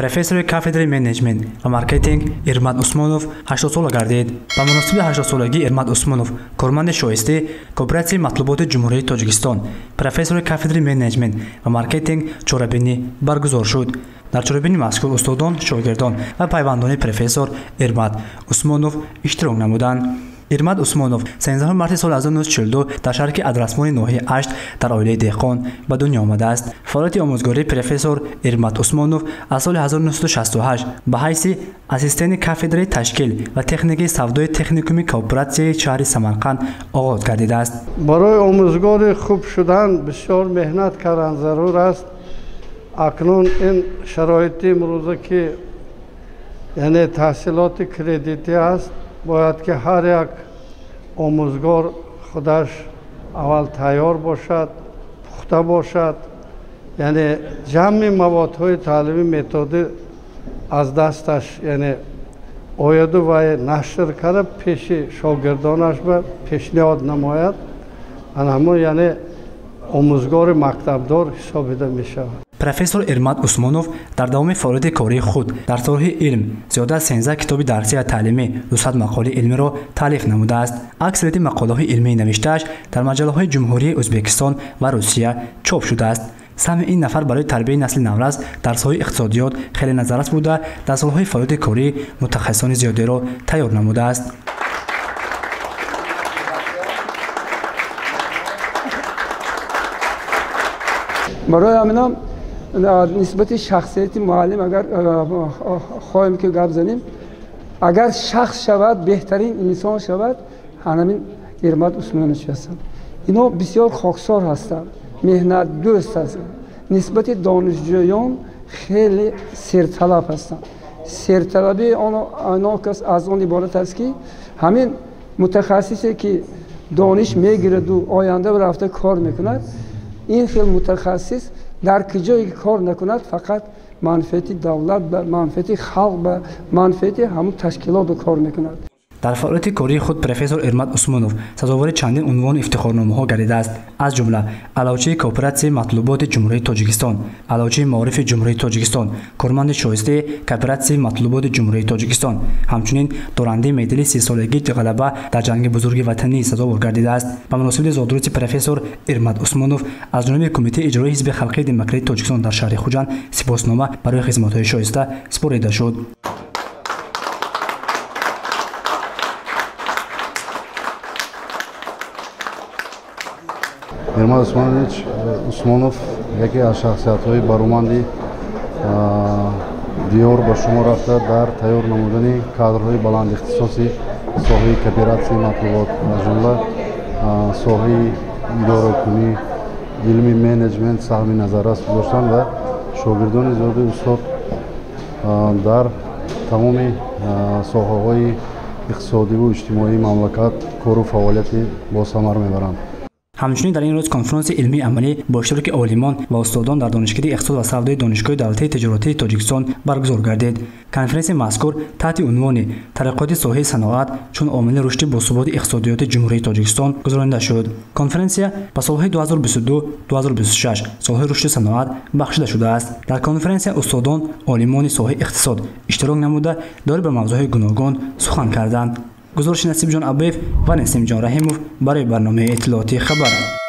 профессори кафедраи менеҷмент ва маркетинг Ирмат Усмонов 80 сола гардид. Ба муносиби 80-солагии Ирмат Усмонов, корманди шоистӣ Кооператсияи матлуботи Ҷумҳурии Тоҷикистон, профессори кафедраи менеҷмент ва маркетинг чорабинӣ баргузор шуд. дар чорабинӣ мазкур устодон, шогирдон ва пайвандони профессор Ирмат Усмонов иштирок намуданд. Ирмат Усмонов 13 марти соли 1942 дар шаҳри Адрасмони ноҳияи Ашт дар оилаи деҳқон ба дунё омадааст. Фаъолияти омӯзгории профессор Ирмат Усмонов аз соли 1968 ба ҳайси ассистенти кафедраи ташкил ва техникаи савдои техникуми кооператсияи шаҳри Самарқанд оғоз гардидааст. барои омӯзгори хуб шудан бисёр меҳнат кардан зарур аст. акнун ин шароити имрӯза ки яъне таҳсилоти кредитӣ аст, бояд ки ҳар як омӯзгор худаш аввал тайёр бошад, пухта бошад, яъне ҷамъи маводҳои таълими методи аз дасташ яъне ояду вай нашр кара пеши шогирдонаш ба пешниҳод намояд, ҳамон яъне омӯзгори мактабдор ҳисобида мешавад. профессор Ирмат Усмонов дар давоми фаъолияти кории худ дар соҳаи илм зиёда аз 13 китоби дарсӣ ва таълимӣ, 200 мақолаи илмиро таълиф намудааст. аксарияти мақолаҳои илмии навиштааш дар маҷаллаҳои Ҷумҳурии Ӯзбекистон ва Русия чоп шудааст. саҳми ин нафар барои тарбияи насли наврас дар соҳаи иқтисодиёт хеле назаррас буда, дар солҳои фаъолияти корӣ мутахассисони зиёдеро тайёр намудааст. барои ҳаминам нисбати шахсияти муаллим агар хоҳем ки гап занем, агар шахс шавад, беҳтарин инсон шавад, ҳамин Ирмат Усмонович ҳастанд. ино бисёр хоксор ҳастанд, меҳнатдӯст ҳастанд. нисбати донишҷӯён хеле серталаб ҳастанд. серталаби онҳо кас аз он иборат аст ки ҳамин мутахассисе ки дониш мегираду оянда рафта кор мекунад, ин хел мутахассис дар киҷое ки кор накунад, фақат манфиати давлат ба манфиати халқ ба манфиати ҳамун ташкилот кор мекунад. дар фаъолияти кории худ профессор Ирмат Усмонов сазовори чандин унвону ифтихорномаҳо гардидааст. аз ҷумла аловчии Кооператсияи матлуботи Ҷумҳурии Тоҷикистон, аловчии Маорифи Ҷумҳурии Тоҷикистон, корманди шоистаи Кооператсияи матлуботи Ҷумҳурии Тоҷикистон, ҳамчунин дорандаи медали 30-солагии ғалаба дар ҷанги бузурги ватанӣ сазовор гардидааст. ба муносибати зодуруси профессор Ирмат Усмонов аз ҷониби Кумитаи иҷроии ҳизби халқии демократии Тоҷикистон дар шаҳри Хуҷанд сипоснома барои хизматҳои шоиста супорида шуд. Ирмат Усмонов яке аз шахсиятҳои баруманди диёр ба шумор рафта дар тайёр намудани кадрҳои баландихтисоси соҳаи кооператсияи матлубот, аз ҷумла соҳаи идоракунӣ, илми менеҷмент саҳми назаррас гузоштанд ва шогирдони зиёди устод дар тамоми соҳаҳои иқтисодиву иҷтимоии мамлакат кору фаъолияти босамар мебаранд. ҳамчунин дар ин рӯз конференсияи илмии амалӣ бо иштироки олимон ва устодон дар донишкади иқтисод ва савдои донишгоҳи давлатии тиҷоратии Тоҷикистон баргузор гардид. конференсияи мазкур таҳти унвони тараққиёти соҳаи саноат чун омили рушди босуботи иқтисодиёти Ҷумҳурии Тоҷикистон гузаронида шуд. конференсия ба солҳои 2022-2026 солҳои рушди саноат бахшида шудааст. дар конференсия устодон олимони соҳаи иқтисод иштирок намуда дори ба мавзӯъҳои гуногун сухан карданд. гузориши Насибҷон Абоев ва Насимҷон Раҳимов барои барномаи иттилооти хабар.